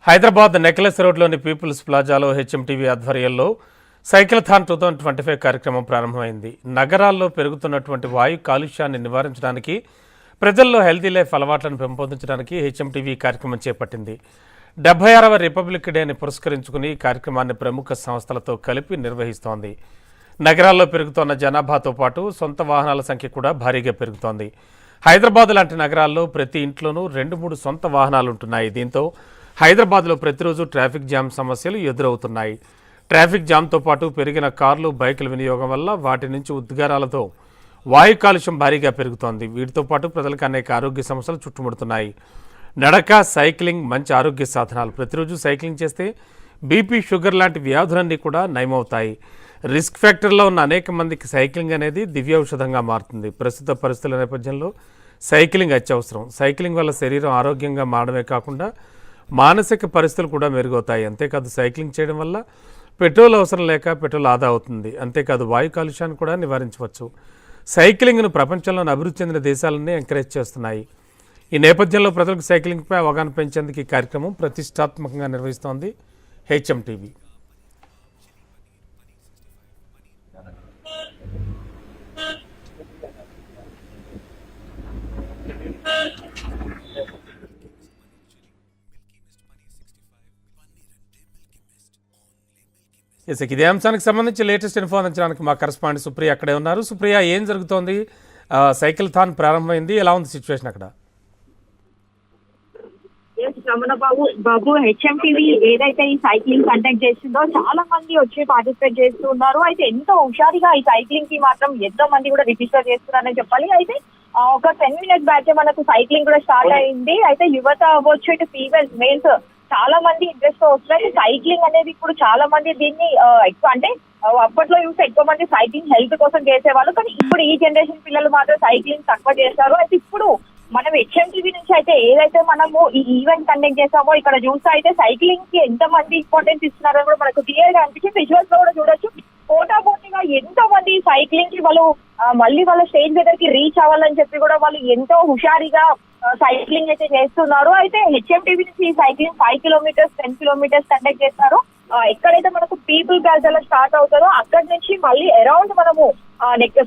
Hyderabad necklace రోడ్లోని peoples ప్లాజాలో HMTV ఆధ్వర్యంలో సైకిల్థాన్ 2025 కార్యక్రమం ప్రారంభమైంది. నగరాల్లో పెరుగుతున్నటువంటి వాయు కాలుష్యాన్ని నివారించడానికి, ప్రజల్లో హెల్తీ లైఫ్ అలవాట్లను పెంపొందించడానికి హెచ్ఎంటీవీ కార్యక్రమం చేపట్టింది. 76వ రిపబ్లిక్ డేని పురస్కరించుకుని ఈ కార్యక్రమాన్ని ప్రముఖ సంస్థలతో కలిపి నిర్వహిస్తోంది. నగరాల్లో పెరుగుతున్న జనాభాతో పాటు సొంత వాహనాల సంఖ్య కూడా భారీగా పెరుగుతోంది. హైదరాబాద్ లాంటి నగరాల్లో ప్రతి ఇంట్లోనూ 2-3 సొంత వాహనాలు ఉంటున్నాయి. దీంతో హైదరాబాద్లో ప్రతిరోజు ట్రాఫిక్ జామ్ సమస్యలు ఎదురవుతున్నాయి. ట్రాఫిక్ జామ్తో పాటు పెరిగిన కార్లు, బైకుల వినియోగం వల్ల వాటి నుంచి ఉద్గారాలతో వాయు కాలుష్యం భారీగా పెరుగుతోంది. వీటితో పాటు ప్రజలకు అనేక ఆరోగ్య సమస్యలు చుట్టుముడుతున్నాయి. నడక, సైక్లింగ్ మంచి ఆరోగ్య సాధనాలు. ప్రతిరోజు సైక్లింగ్ చేస్తే బీపీ, షుగర్ లాంటి వ్యాధులన్నీ కూడా నయమవుతాయి. రిస్క్ ఫ్యాక్టర్లో ఉన్న అనేక మందికి సైక్లింగ్ అనేది దివ్యౌషధంగా మారుతుంది. ప్రస్తుత పరిస్థితుల నేపథ్యంలో సైక్లింగ్ అత్యవసరం. సైక్లింగ్ వల్ల శరీరం ఆరోగ్యంగా మారడమే కాకుండా మానసిక పరిస్థితులు కూడా మెరుగవుతాయి. అంతేకాదు సైక్లింగ్ చేయడం వల్ల పెట్రోల్ అవసరం లేక పెట్రోల్ ఆదా అవుతుంది. అంతేకాదు వాయు కాలుష్యాన్ని కూడా నివారించవచ్చు. సైక్లింగ్ను ప్రపంచంలోని అభివృద్ధి చెందిన దేశాలన్నీ ఎంకరేజ్ చేస్తున్నాయి. ఈ నేపథ్యంలో ప్రజలకు సైక్లింగ్పై అవగాహన పెంచేందుకు ఈ కార్యక్రమం ప్రతిష్టాత్మకంగా నిర్వహిస్తోంది హెచ్ఎంటీవీ. ఇదే అంశానికి సంబంధించి లేటెస్ట్ ఇన్ఫో అందించడానికి మా కరెస్పాండెంట్ సుప్రియ అక్కడే ఉన్నారు. సుప్రియ, ఏం జరుగుతోంది? సైకిల్థాన్ ప్రారంభమైంది, ఎలా ఉంది సిచ్యువేషన్ అక్కడ? రమణ బాబు హెచ్ఎంటీవీ ఏదైతే ఈ సైక్లింగ్ కండక్ట్ చేస్తుందో చాలా మంది వచ్చి పార్టిసిపేట్ చేస్తున్నారు. అయితే ఎంతో హుషారుగా ఈ సైక్లింగ్ కి మాత్రం ఎంతో మంది కూడా రిజిస్టర్ చేస్తున్నారని చెప్పాలి. అయితే ఒక 10 minutes బ్యాక్ మనకు సైక్లింగ్ కూడా స్టార్ట్ అయింది. అయితే యువత అవ్వచ్చు, ఇటు ఫీమేల్స్, మేల్స్ చాలా మంది ఇంట్రెస్ట్ తో వస్తున్నారు. సైక్లింగ్ అనేది ఇప్పుడు చాలా మంది దీన్ని ఎక్కువ, అంటే అప్పట్లో చూస్తే ఎక్కువ మంది సైక్లింగ్ హెల్త్ కోసం చేసేవాళ్ళు, కానీ ఇప్పుడు ఈ జనరేషన్ పిల్లలు మాత్రం సైక్లింగ్ తక్కువ చేస్తారు. అయితే ఇప్పుడు మనం హెచ్ఎంటీవీ నుంచి అయితే ఏదైతే మనము ఈ ఈవెంట్ కండక్ట్ చేసామో ఇక్కడ చూస్తే అయితే సైక్లింగ్ కి ఎంత మంది ఇంపార్టెన్స్ ఇస్తున్నారో కూడా మనకు క్లియర్ గా అనిపించింది. విజువల్స్ లో కూడా చూడొచ్చు. పోటాపోటీగా ఎంతో మంది సైక్లింగ్ కి వాళ్ళు మళ్ళీ వాళ్ళ స్టేజ్ దగ్గరికి రీచ్ అవ్వాలని చెప్పి కూడా వాళ్ళు ఎంతో హుషారిగా సైక్లింగ్ అయితే చేస్తున్నారు. అయితే హెచ్ఎంటీవీ నుంచి ఈ సైక్లింగ్ 5 kilometers 10 kilometers కండక్ట్ చేస్తారు. ఎక్కడైతే మనకు పీపుల్ ప్లాజాలో స్టార్ట్ అవుతుందో అక్కడి నుంచి మళ్ళీ అరౌండ్ మనము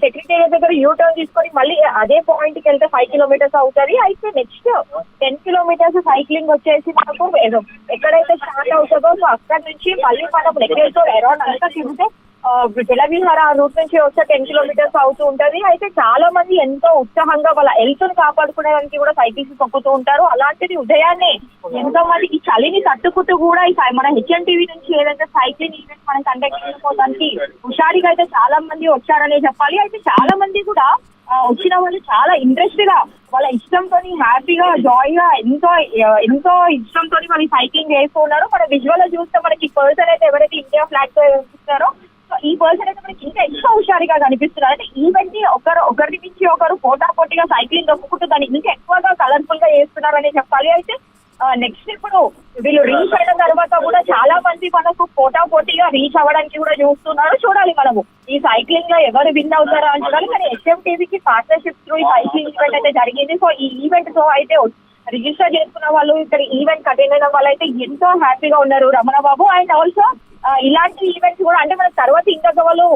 సెక్రటేరియట్ దగ్గర యూటర్న్ తీసుకొని మళ్ళీ అదే పాయింట్ కి వెళ్తే 5 kilometers అవుతుంది. అయితే నెక్స్ట్ 10 kilometers సైక్లింగ్ వచ్చేసి మనకు ఎక్కడైతే స్టార్ట్ అవుతుందో సో అక్కడి నుంచి మళ్ళీ మనం నెక్లెస్ అరౌండ్ అంతా తిరిగితే జలవిహార రూట్ నుంచి వస్తే 10 kilometers అవుతూ ఉంటది. అయితే చాలా మంది ఎంతో ఉత్సాహంగా వాళ్ళ హెల్త్ ని కాపాడుకునేదానికి కూడా సైకిల్స్ తొక్కుతూ ఉంటారు. అలాంటిది ఉదయాన్నే ఎంతో మంది ఈ చలిని తట్టుకుంటూ కూడా ఈ మన హెచ్ఎంటీవీ నుంచి ఏదైతే సైక్లింగ్ ఈవెంట్ మనం కండక్ట్ చేసుకోవడానికి హుషారిగా అయితే చాలా మంది వచ్చారనే చెప్పాలి. అయితే చాలా మంది కూడా వచ్చిన వాళ్ళు చాలా ఇంట్రెస్ట్ గా వాళ్ళ ఇష్టంతో హ్యాపీగా జాయ్ గా ఎంతో ఇష్టంతో వాళ్ళు సైక్లింగ్ చేస్తూ ఉన్నారు. మన విజువల్ లో చూస్తే మనకి పర్సన్ అయితే ఎవరైతే ఇండియా ఫ్లాగ్ తో చూస్తున్నారో ఈ పర్సన్ అయితే మనకి ఇంకా ఎక్కువ హుషారిగా కనిపిస్తున్నారు. అంటే ఈవెంట్ ని ఒకరి నుంచి ఒకరు పోటాపోటీగా సైక్లింగ్ దొక్కుకుంటూ దాన్ని ఇంకా ఎక్కువగా కలర్ఫుల్ గా చేస్తున్నారని చెప్పాలి. అయితే నెక్స్ట్ ఇప్పుడు వీళ్ళు రీచ్ అయిన తర్వాత కూడా చాలా మంది మనకు పోటాపోటీగా రీచ్ అవ్వడానికి కూడా చూస్తున్నారు. చూడాలి మనము ఈ సైక్లింగ్ లో ఎవరు విన్ అవుతారా అని చూడాలి. కానీ హెచ్ఎంటీవీకి పార్ట్నర్షిప్ త్రూ ఈ సైక్లింగ్ ఈవెంట్ అయితే జరిగింది. సో ఈ ఈవెంట్ తో అయితే రిజిస్టర్ చేసుకున్న వాళ్ళు, ఇక్కడ ఈవెంట్ అటెండ్ అయిన వాళ్ళు అయితే ఎంతో హ్యాపీగా ఉన్నారు రమణ బాబు. అండ్ ఆల్సో ఇలాంటి ఈవెంట్స్ కూడా, అంటే మన తర్వాత ఇంకా వాళ్ళు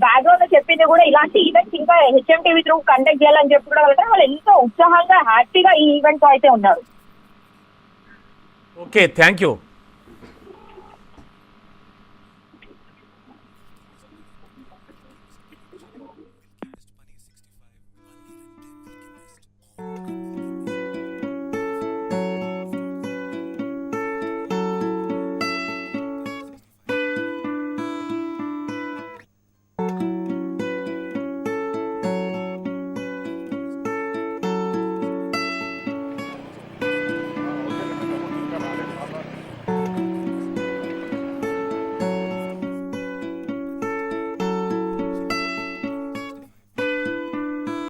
బ్యాక్గ్రౌండ్ లో చెప్పింది కూడా ఇలాంటి ఈవెంట్స్ ఇంకా హెచ్ఎంటీవీ త్రూ కండక్ట్ చేయాలని చెప్పి కూడా వాళ్ళు ఎంతో ఉత్సాహంగా హ్యాపీగా ఈ ఈవెంట్ తో అయితే ఉన్నారు. Okay, thank you.